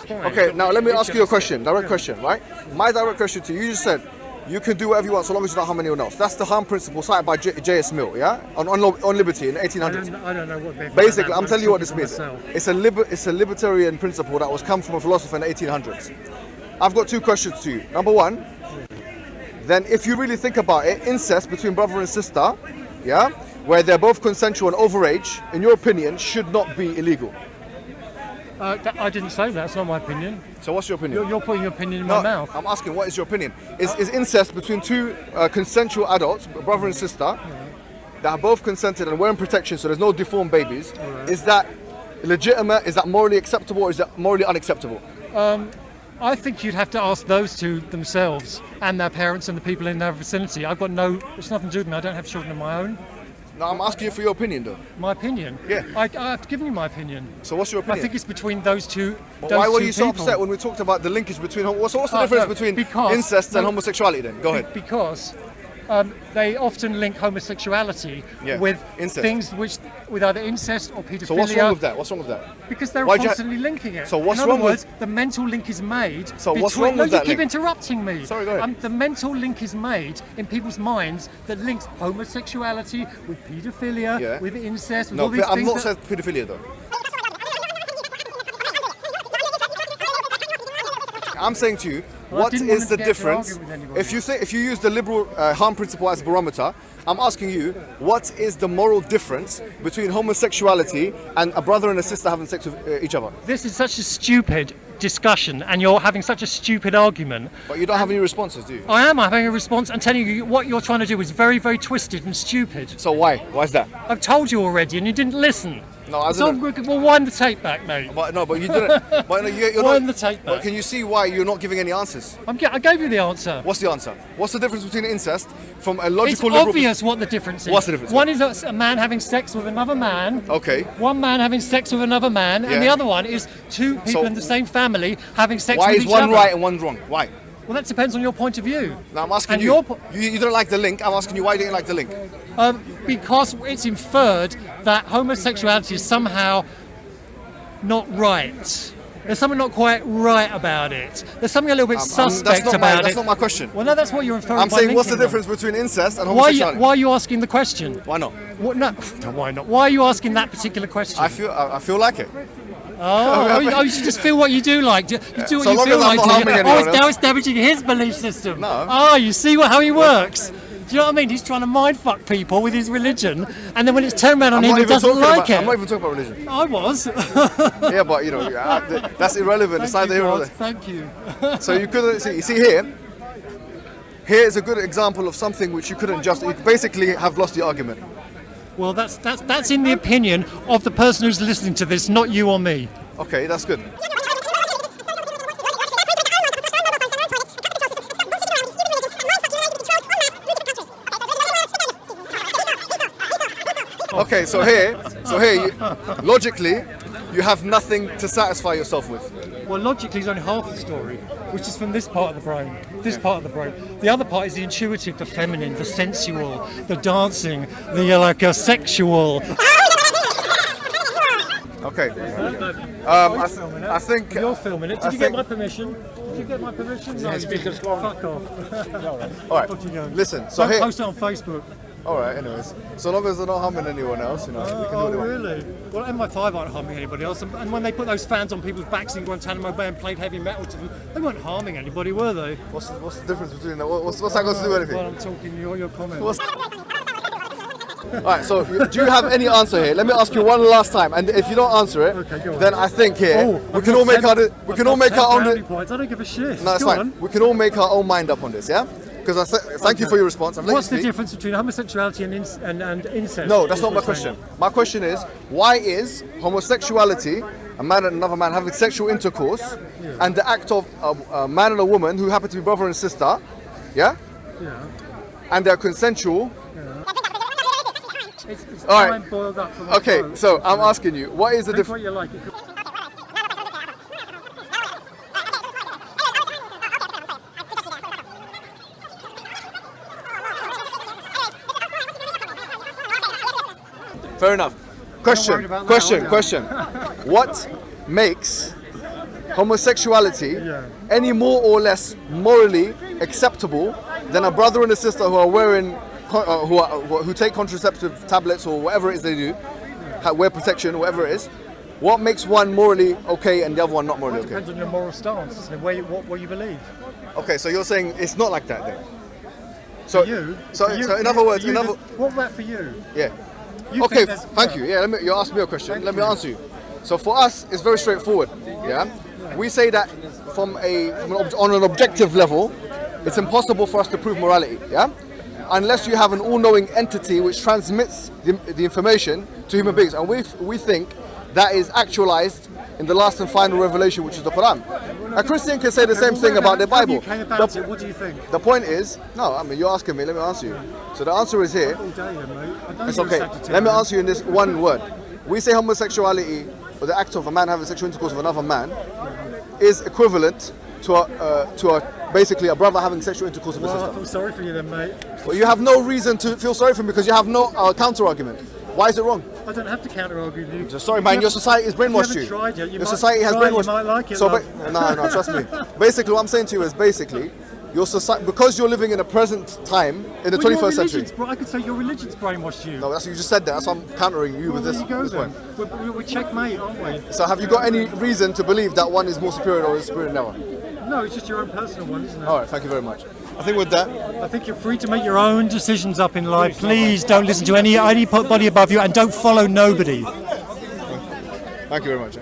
fine. Okay, But now let me it's ask you a just- question, direct question, right? My direct question to you, you just said you can do whatever you want so long as you don't harm anyone else. That's the harm principle cited by J.S. Mill, yeah? On liberty in the 1800s. I don't know what they're Basically, I'm about. telling you what this talking means. for myself. It's a libertarian principle that was come from a philosopher in the 1800s. I've got two questions to you. Number one, then if you really think about it, incest between brother and sister, yeah, where they're both consensual and overage, in your opinion, should not be illegal. I didn't say that. That's not my opinion. So what's your opinion? You're putting your opinion in my mouth. I'm asking, what is your opinion? Is incest between two consensual adults, brother and sister, that are both consented and wearing protection, so there's no deformed babies, is that legitimate? Is that morally acceptable, or is that morally unacceptable? I think you'd have to ask those two themselves and their parents and the people in their vicinity. It's nothing to do with me. I don't have children of my own. No, I'm asking you for your opinion, though. My opinion? Yeah. I've given you my opinion. So what's your opinion? I think it's between those two. But those why were two you so people. upset when we talked about the linkage between... What's the difference between incest and homosexuality then? Go ahead. Because they often link homosexuality with incest. Things with either incest or paedophilia. So what's wrong with that? What's wrong with that? Because they're constantly linking it. So what's in wrong other words, with... the mental link is made. So what's wrong with that you keep link? interrupting me. Sorry, go ahead. The mental link is made in people's minds that links homosexuality with paedophilia, with incest, with all these things. I'm not saying paedophilia though. I'm saying to you, what is the difference? If you use the liberal harm principle as a barometer, I'm asking you, what is the moral difference between homosexuality and a brother and a sister having sex with each other? This is such a stupid discussion, and you're having such a stupid argument. But you don't have any responses, do you? I am having a response and telling you what you're trying to do is very, very twisted and stupid. So why? Why is that? I've told you already, and you didn't listen. No, I didn't. Well, wind the tape back, mate. But you didn't. You're wind not, the tape back. But can you see why you're not giving any answers? I gave you the answer. What's the answer? What's the difference between incest from a logical It's obvious what the difference is. What's the difference? One is a man having sex with another man. Okay. One man having sex with another man, and the other one is two people in the same family having sex with each other. Why is one right and one wrong? Why? Well, that depends on your point of view. Now I'm asking you. You don't like the link. I'm asking you why you don't like the link. Because it's inferred that homosexuality is somehow not right. There's something not quite right about it. There's something a little bit suspect about it. That's not my question. Well, no, that's what you're inferring. I'm saying, what's the difference between incest and homosexuality? Why are you asking the question? Why not? No, why not? Why are you asking that particular question? I feel like it. You should just feel what you do like. You do what So you long feel as I'm like. not harming anyone else. Now it's damaging his belief system. No. Oh, you see how he works. Do you know what I mean? He's trying to mind fuck people with his religion, and then when it's turned around on him, he doesn't like it. I'm not even talking about religion. I was. Yeah, but that's irrelevant. It's neither here nor there. Thank you. So you couldn't see. You see here. Here is a good example of something which you couldn't just. You basically have lost the argument. Well, that's in the opinion of the person who's listening to this, not you or me. Okay, that's good. Okay, so here, logically, you have nothing to satisfy yourself with. Well, logically, it's only half the story, which is from this part of the brain. Part of the brain. The other part is the intuitive, the feminine, the sensual, the dancing, the sexual. Okay. I think you're filming it. Did you get my permission? Did you get my permission? No, fuck off. All right. Listen. So don't post it on Facebook. All right. Anyways, so long as they're not harming anyone else, you know. You can do really? Well, MI5 aren't harming anybody else, and when they put those fans on people's backs in Guantanamo Bay and played heavy metal to them, they weren't harming anybody, were they? What's the difference between that? What's that got to do with anything? Well, I'm talking your comments. All right, so do you have any answer here? Let me ask you one last time, and if you don't answer it, then I think here we can all make our own. Points. I don't give a shit. No, it's fine. We can all make our own mind up on this, yeah? Because thank you for your response. What's the difference between homosexuality and incest? No, that's not my question. My question is, why is homosexuality, a man and another man having sexual intercourse, and the act of a man and a woman who happen to be brother and sister, yeah, and they're consensual. It's all right. boiled up from okay, so I'm asking you, what is the difference? What you like. Fair enough. Question. What makes homosexuality Yeah. any more or less morally acceptable than a brother and a sister who are wearing, who take contraceptive tablets or whatever it is they do, wear protection, whatever it is? What makes one morally okay and the other one not morally It okay? depends on your moral stance, doesn't it? What you believe. Okay, so you're saying it's not like that then? For you. So in other words, what about for you? yeah. You Okay, think there's- thank you. Yeah, you asked me a question. Let me answer you. So for us, it's very straightforward. Yeah, we say that on an objective level, it's impossible for us to prove morality. Yeah, unless you have an all-knowing entity which transmits the information to human beings, and we think that is actualized in the last and final revelation, which is the Quran. A Christian can say the same thing about the Bible. What do you think? The point is, no, I mean, you're asking me, let me answer you. So the answer is here. All day then, mate. I don't It's think okay. you're Sagittarian. Let me answer you in this one word. We say homosexuality, or the act of a man having sexual intercourse with another man, is equivalent to basically a brother having sexual intercourse with a Well, I sister. feel sorry for you then, mate. Well, you have no reason to feel sorry for him because you have no counter argument. Why is it wrong? I don't have to counter-argue with you. So sorry, man. Your society has brainwashed you. If you haven't tried yet, you Your might society has try it, brainwashed. you might like it, So, love. no, trust me. Basically, what I'm saying to you is basically, your society, because you're living in a present time in the 21st century. I could say your religion's brainwashed you. No, that's you just said that. That's why I'm countering you Well, with there this, you go this then. point. We're checkmate, aren't we? So have you got any reason to believe that one is more superior or is superior than the other? No, it's just your own personal one, isn't it? All right, thank you very much. I think with that, I think you're free to make your own decisions up in life. Please don't listen to anybody above you and don't follow nobody. thank you very much.